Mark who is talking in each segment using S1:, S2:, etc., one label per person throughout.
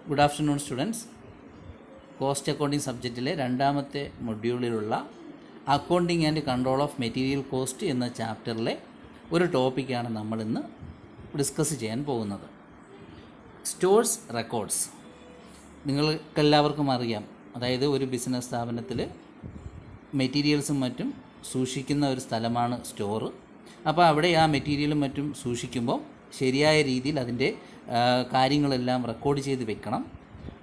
S1: Good afternoon students. Cost accounting സബ്ജക്റ്റിലെ രണ്ടാമത്തെ മൊഡ്യൂളിലുള്ള accounting and control of material cost എന്ന ചാപ്റ്ററിലെ ഒരു ടോപ്പിക്കാണ് നമ്മളിന്ന് ഡിസ്കസ് ചെയ്യാൻ പോകുന്നത്. സ്റ്റോഴ്സ് റെക്കോർഡ്സ് നിങ്ങൾക്കെല്ലാവർക്കും അറിയാം. അതായത് ഒരു ബിസിനസ് സ്ഥാപനത്തിൽ മെറ്റീരിയൽസും മറ്റും സൂക്ഷിക്കുന്ന ഒരു സ്ഥലമാണ് സ്റ്റോർ. അപ്പോൾ അവിടെ ആ മെറ്റീരിയലും മറ്റും സൂക്ഷിക്കുമ്പോൾ ശരിയായ രീതിയിൽ അതിൻ്റെ കാര്യങ്ങളെല്ലാം റെക്കോർഡ് ചെയ്ത് വെക്കണം.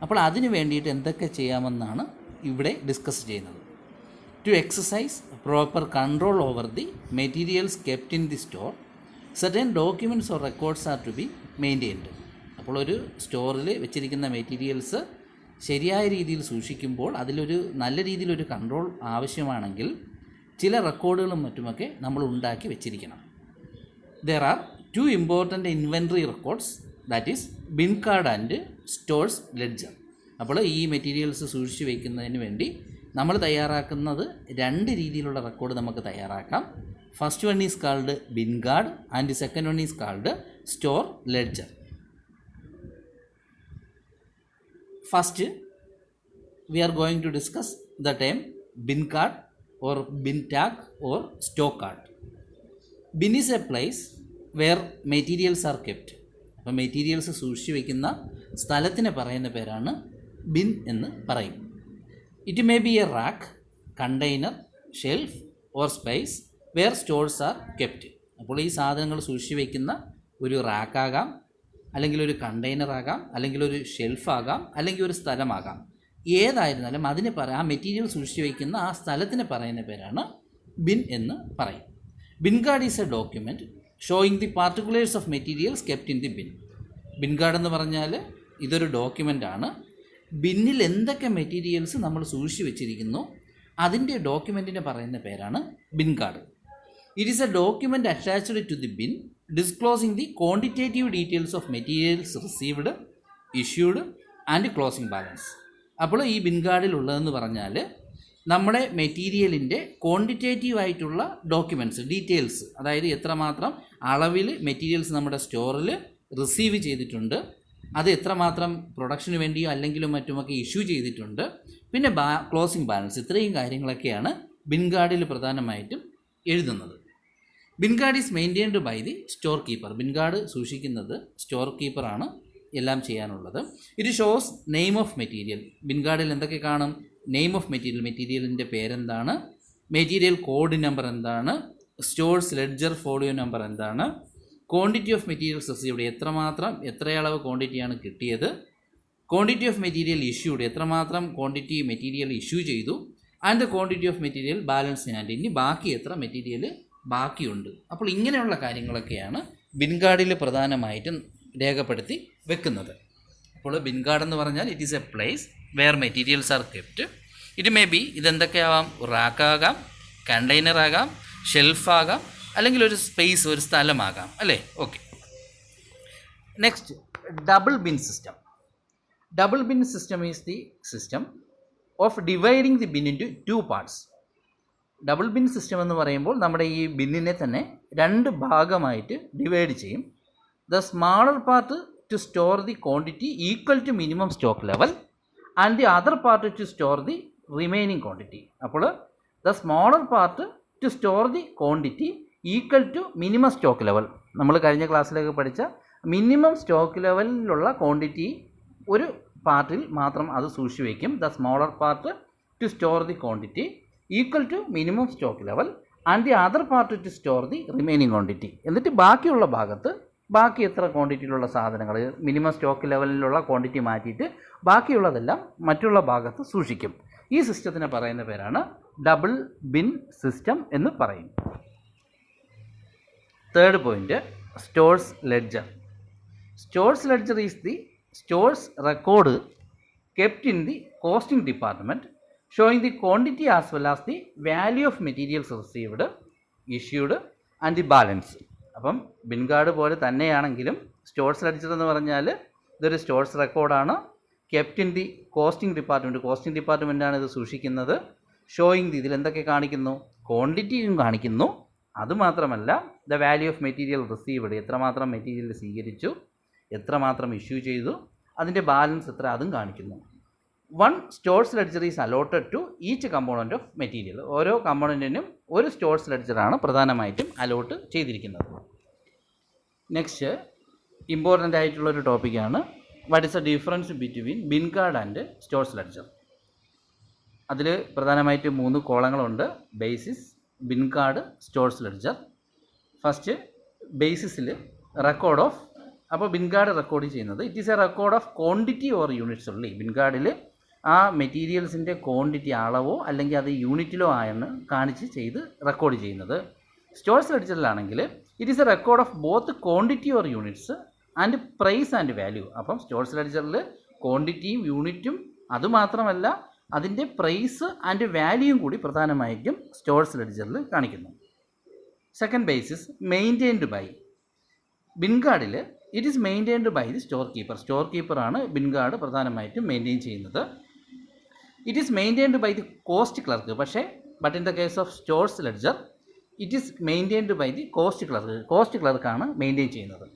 S1: അപ്പോൾ അതിന് വേണ്ടിയിട്ട് എന്തൊക്കെ ചെയ്യാമെന്നാണ് ഇവിടെ ഡിസ്കസ് ചെയ്യുന്നത്. To exercise proper control over the materials kept in the store, certain documents or records are to be maintained. അപ്പോൾ ഒരു സ്റ്റോറിൽ വെച്ചിരിക്കുന്ന മെറ്റീരിയൽസ് ശരിയായ രീതിയിൽ സൂക്ഷിക്കുമ്പോൾ അതിലൊരു നല്ല രീതിയിലൊരു കൺട്രോൾ ആവശ്യമാണെങ്കിൽ ചില റെക്കോർഡുകളും മറ്റുമൊക്കെ നമ്മൾ ഉണ്ടാക്കി വെച്ചിരിക്കണം. There are two important inventory records, that is bin card and stores ledger. അപ്പോൾ ഈ മെറ്റീരിയൽസ് സൂക്ഷിച്ച് വയ്ക്കുന്നതിന് വേണ്ടി നമ്മൾ തയ്യാറാക്കുന്നത് രണ്ട് രീതിയിലുള്ള റെക്കോർഡ് നമുക്ക് തയ്യാറാക്കാം. First one is called bin card and second one is called store ledger. First we are going to discuss the term bin card or bin tag or stock card. Bin is a place where materials are kept. അപ്പോൾ materials സൂക്ഷിച്ച് വയ്ക്കുന്ന സ്ഥലത്തിന് പറയുന്ന പേരാണ് bin എന്ന് പറയും. It may be a rack, container, shelf or space where stores are kept. അപ്പോൾ ഈ സാധനങ്ങൾ സൂക്ഷിച്ച് വയ്ക്കുന്ന ഒരു റാക്കാകാം, അല്ലെങ്കിൽ ഒരു കണ്ടെയ്നർ ആകാം, അല്ലെങ്കിൽ ഒരു ഷെൽഫാകാം, അല്ലെങ്കിൽ ഒരു സ്ഥലമാകാം. ഏതായിരുന്നാലും അതിന് ആ മെറ്റീരിയൽ സൂക്ഷിച്ച് വയ്ക്കുന്ന ആ സ്ഥലത്തിന് പറയുന്ന പേരാണ് ബിൻ എന്ന് പറയും. Bin card is a document showing the particulars of materials kept in the bin. Bin card എന്ന് പറഞ്ഞാൽ ഇതൊരു ഡോക്യുമെൻ്റാണ്. ബിന്നിൽ എന്തൊക്കെ മെറ്റീരിയൽസ് നമ്മൾ സൂക്ഷിച്ച് വെച്ചിരിക്കുന്നു അതിൻ്റെ ഡോക്യുമെൻറ്റിന് പറയുന്ന പേരാണ് bin card. It is a document attached to the bin disclosing the quantitative details of materials received, issued and closing balance. അപ്പോൾ ഈ ബിൻ കാർഡിലുള്ളതെന്ന് പറഞ്ഞാൽ നമ്മുടെ മെറ്റീരിയലിൻ്റെ ക്വാണ്ടിറ്റേറ്റീവ് ആയിട്ടുള്ള ഡോക്യുമെൻറ്റ്സ്, ഡീറ്റെയിൽസ്, അതായത് എത്രമാത്രം അളവിൽ മെറ്റീരിയൽസ് നമ്മുടെ സ്റ്റോറിൽ റിസീവ് ചെയ്തിട്ടുണ്ട്, അത് എത്രമാത്രം പ്രൊഡക്ഷന് വേണ്ടിയോ അല്ലെങ്കിലും മറ്റുമൊക്കെ ഇഷ്യൂ ചെയ്തിട്ടുണ്ട്, പിന്നെ ക്ലോസിംഗ് ബാലൻസ്, ഇത്രയും കാര്യങ്ങളൊക്കെയാണ് ബിൻ കാർഡിൽ പ്രധാനമായിട്ടും എഴുതുന്നത്. Bin card is maintained by the store keeper. Bin card സൂക്ഷിക്കുന്നത് സ്റ്റോർ കീപ്പറാണ് എല്ലാം ചെയ്യാനുള്ളത്. It shows name of material. Bin കാർഡിൽ എന്തൊക്കെ കാണും? നെയിം ഓഫ് മെറ്റീരിയൽ, മെറ്റീരിയലിൻ്റെ പേരെന്താണ്, മെറ്റീരിയൽ കോഡ് നമ്പർ എന്താണ്, സ്റ്റോഴ്സ് ലെഡ്ജർ ഫോളിയോ നമ്പർ എന്താണ്, ക്വാണ്ടിറ്റി ഓഫ് മെറ്റീരിയൽസ് റിസീവ്ഡ്, എത്രയളവ് ക്വാണ്ടിറ്റിയാണ് കിട്ടിയത്, ക്വാണ്ടിറ്റി ഓഫ് മെറ്റീരിയൽ ഇഷ്യൂഡ്, എത്രമാത്രം ക്വാണ്ടിറ്റി മെറ്റീരിയൽ ഇഷ്യൂ ചെയ്തു, and the quantity of material balance and ഇനി ബാക്കി എത്ര മെറ്റീരിയൽ ബാക്കിയുണ്ട്. അപ്പോൾ ഇങ്ങനെയുള്ള കാര്യങ്ങളൊക്കെയാണ് ബിൻ കാർഡിൽ പ്രധാനമായിട്ടും രേഖപ്പെടുത്തി വെക്കുന്നത്. അപ്പോൾ ബിൻ കാർഡ് എന്ന് പറഞ്ഞാൽ it is a place where materials are kept. It may be ഇതെന്തൊക്കെയാവാം? റാക്കാകാം, കണ്ടെയ്നർ ആകാം, ഷെൽഫാകാം, അല്ലെങ്കിൽ ഒരു സ്പേസ്, ഒരു സ്ഥലമാകാം, അല്ലേ? Okay. Next, double bin system. Double bin system is the system of dividing the bin into two parts. Double bin system എന്ന് പറയുമ്പോൾ നമ്മുടെ ഈ ബിന്നിനെ തന്നെ രണ്ട് ഭാഗമായിട്ട് ഡിവൈഡ് ചെയ്യും. The smaller part to store the quantity equal to minimum stock level and the other part to store the remaining quantity. അപ്പോൾ the smaller part to store the quantity equal to minimum stock level. നമ്മൾ കഴിഞ്ഞ ക്ലാസ്സിലേക്ക് പഠിച്ച minimum stock ലെവലിലുള്ള quantity ഒരു പാർട്ടിൽ മാത്രം അത് സൂക്ഷിച്ച് വയ്ക്കും. The smaller part to store the quantity equal to minimum stock level and the other part to store the remaining quantity. എന്നിട്ട് ബാക്കിയുള്ള ഭാഗത്ത് ബാക്കി എത്ര ക്വാണ്ടിറ്റിയിലുള്ള സാധനങ്ങൾ, മിനിമം സ്റ്റോക്ക് ലെവലിലുള്ള ക്വാണ്ടിറ്റി മാറ്റിയിട്ട് ബാക്കിയുള്ളതെല്ലാം മറ്റുള്ള ഭാഗത്ത് സൂക്ഷിക്കും. ഈ സിസ്റ്റത്തിന് പറയുന്ന പേരാണ് ഡബിൾ ബിൻ സിസ്റ്റം എന്ന് പറയും. Third point, stores ledger. Stores ledger is the stores record kept in the costing department showing the quantity as well as the value of materials received, issued and the balance. അപ്പം bin card പോലെ തന്നെയാണെങ്കിലും stores ledger എന്ന് പറഞ്ഞാൽ ഇതൊരു stores റെക്കോർഡാണ്. Kept in the costing department, costing ഡിപ്പാർട്ട്മെൻറ്റാണ് ഇത് സൂക്ഷിക്കുന്നത്. ഷോയിങ് ദി, ഇതിൽ എന്തൊക്കെ കാണിക്കുന്നു? ക്വാണ്ടിറ്റിയും കാണിക്കുന്നു. അതുമാത്രമല്ല the value of material received, എത്രമാത്രം മെറ്റീരിയൽ സ്വീകരിച്ചു, എത്രമാത്രം ഇഷ്യൂ ചെയ്തു, അതിൻ്റെ ബാലൻസ് എത്ര അതും കാണിക്കുന്നു. 1 stores ledger is allotted to each component of material. ഓരോ കമ്പോണൻറ്റിനും ഒരു സ്റ്റോർസ് ലെഡ്ജറാണ് പ്രധാനമായിട്ടും അലോട്ട് ചെയ്തിരിക്കുന്നത്. നെക്സ്റ്റ് ഇമ്പോർട്ടൻ്റ് ആയിട്ടുള്ളൊരു ടോപ്പിക്കാണ് what is the difference between bin card and stores ledger. അതിൽ പ്രധാനമായിട്ടും 3 കോളങ്ങളുണ്ട്: basis, bin card, stores ledger. First ബേസിസിൽ റെക്കോർഡ് ഓഫ്, അപ്പോൾ ബിൻ കാർഡ് റെക്കോർഡ് ചെയ്യുന്നത് it is a record of quantity or units only. Bin കാർഡിൽ ആ മെറ്റീരിയൽസിൻ്റെ quantity, അളവോ അല്ലെങ്കിൽ അത് യൂണിറ്റിലോ ആയെന്ന് കാണിച്ച് ചെയ്ത് റെക്കോർഡ് ചെയ്യുന്നത്. സ്റ്റോർസ് ലെഡ്ജറിലാണെങ്കിൽ it is a record of both quantity or units and price and value. അപ്പം സ്റ്റോർസ് ലെഡ്ജറിൽ ക്വാണ്ടിറ്റിയും യൂണിറ്റും അതുമാത്രമല്ല അതിൻ്റെ പ്രൈസ് ആൻഡ് വാല്യൂയും കൂടി പ്രധാനമായിട്ടും സ്റ്റോർസ് ലെഡ്ജറിൽ കാണിക്കുന്നു. Second basis maintained by. Bin കാർഡിൽ it is maintained by the store keeper. Store കീപ്പറാണ് ബിൻ കാർഡ് പ്രധാനമായിട്ടും മെയിൻറ്റെയിൻ ചെയ്യുന്നത്. It is maintained by the cost clerk. പക്ഷേ but in the case of stores ledger it is maintained by the cost clerk. Cost ക്ലർക്കാണ് maintain ചെയ്യുന്നത്.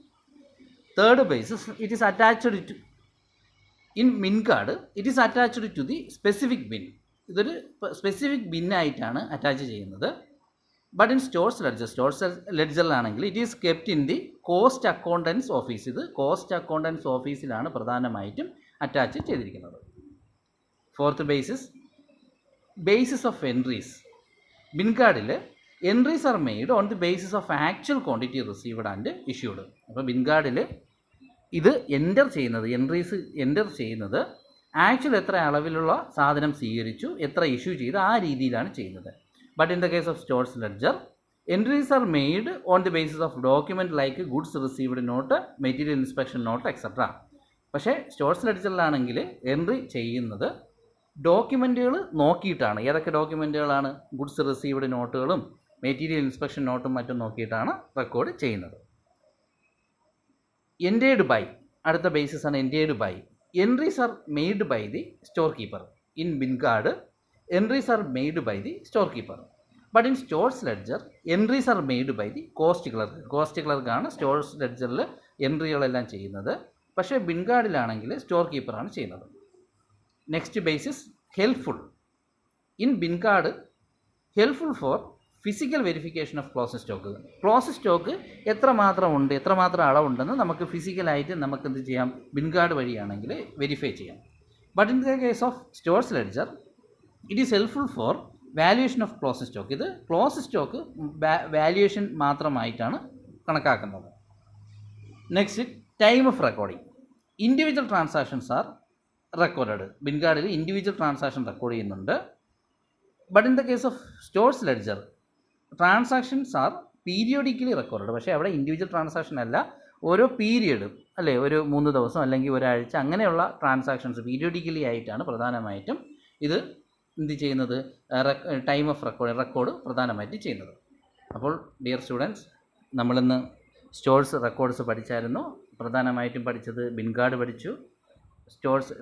S1: Third basis it is attached to in bin card it is attached to the specific bin. ഇതൊരു specific ബിന്നായിട്ടാണ് attach ചെയ്യുന്നത്. But in stores ലെഡ്ജറിലാണെങ്കിൽ it is kept in the cost accountants office. ഇത് cost accountants ഓഫീസിലാണ് പ്രധാനമായിട്ടും attach ചെയ്തിരിക്കുന്നത്. Fourth basis of entries. Bin കാർഡിൽ entries are made on the basis of actual quantity received and issued. അപ്പോൾ bin കാർഡിൽ ഇത് entries enter ചെയ്യുന്നത് actual എത്ര അളവിലുള്ള സാധനം സ്വീകരിച്ചു, എത്ര ഇഷ്യൂ ചെയ്തു, ആ രീതിയിലാണ് ചെയ്യുന്നത്. But in the case of stores ledger entries are made on the basis of document like goods received note, material inspection note, etcetera. പക്ഷേ സ്റ്റോർസ് ലെഡ്ജറിലാണെങ്കിൽ എൻട്രി ചെയ്യുന്നത് ഡോക്യുമെൻറ്റുകൾ നോക്കിയിട്ടാണ്. ഏതൊക്കെ ഡോക്യുമെൻറ്റുകളാണ്? ഗുഡ്സ് റിസീവ്ഡ് നോട്ടുകളും മെറ്റീരിയൽ ഇൻസ്പെക്ഷൻ നോട്ടും മറ്റും നോക്കിയിട്ടാണ് റെക്കോർഡ് ചെയ്യുന്നത്. എൻഡേഡ് ബൈ, അടുത്ത ബേസിസ് ആണ് entered by. Entries are made by the store keeper. In bin card entries are made by the store keeper. But in stores ledger entries are made by the cost clerk. Cost ക്ലർക്കാണ് stores ലെഡ്ജറിൽ എൻട്രികളെല്ലാം ചെയ്യുന്നത്. പക്ഷേ bin കാർഡിലാണെങ്കിൽ store കീപ്പറാണ് ചെയ്യുന്നത്. Next basis helpful. In bin card helpful for physical verification of close stock. Close stock എത്രമാത്രം ഉണ്ട്, എത്രമാത്രം അളവുണ്ടെന്ന് നമുക്ക് ഫിസിക്കലായിട്ട് നമുക്ക് എന്ത് ചെയ്യാം? ബിൻ കാർഡ് വഴിയാണെങ്കിൽ വെരിഫൈ ചെയ്യാം. But in the case of stores ledger it is helpful for valuation of close stock. ഇത് ക്ലോസ് സ്റ്റോക്ക് വാല്യുവേഷൻ മാത്രമായിട്ടാണ് കണക്കാക്കുന്നത്. Next time of recording. Individual transactions are recorded. Bin കാർഡിൽ ഇൻഡിവിജ്വൽ ട്രാൻസാക്ഷൻ റെക്കോർഡ് ചെയ്യുന്നുണ്ട്. But in the case of stores ledger transactions are periodically record. പക്ഷേ അവിടെ individual transaction അല്ല, ഓരോ period അല്ലേ, ഒരു 3 ദിവസം അല്ലെങ്കിൽ ഒരാഴ്ച അങ്ങനെയുള്ള ട്രാൻസാക്ഷൻസ് പീരിയോഡിക്കലി ആയിട്ടാണ് പ്രധാനമായിട്ടും ഇത് എന്ത് ചെയ്യുന്നത്? ടൈം ഓഫ് റെക്കോർഡ് പ്രധാനമായിട്ട് ചെയ്യുന്നത്. അപ്പോൾ ഡിയർ സ്റ്റുഡൻസ്, നമ്മളിന്ന് സ്റ്റോർസ് റെക്കോർഡ്സ് പഠിച്ചായിരുന്നു. പ്രധാനമായിട്ടും പഠിച്ചത് ബിൻ കാർഡ് പഠിച്ചു, സ്റ്റോർസ്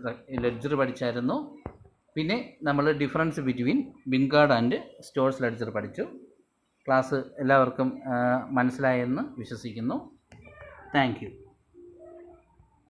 S1: ലെഡ്ജർ പഠിച്ചായിരുന്നു. പിന്നെ നമ്മൾ difference between bin card and stores ledger പഠിച്ചു. ക്ലാസ് എല്ലാവർക്കും മനസ്സിലായെന്ന് വിശ്വസിക്കുന്നു. Thank you.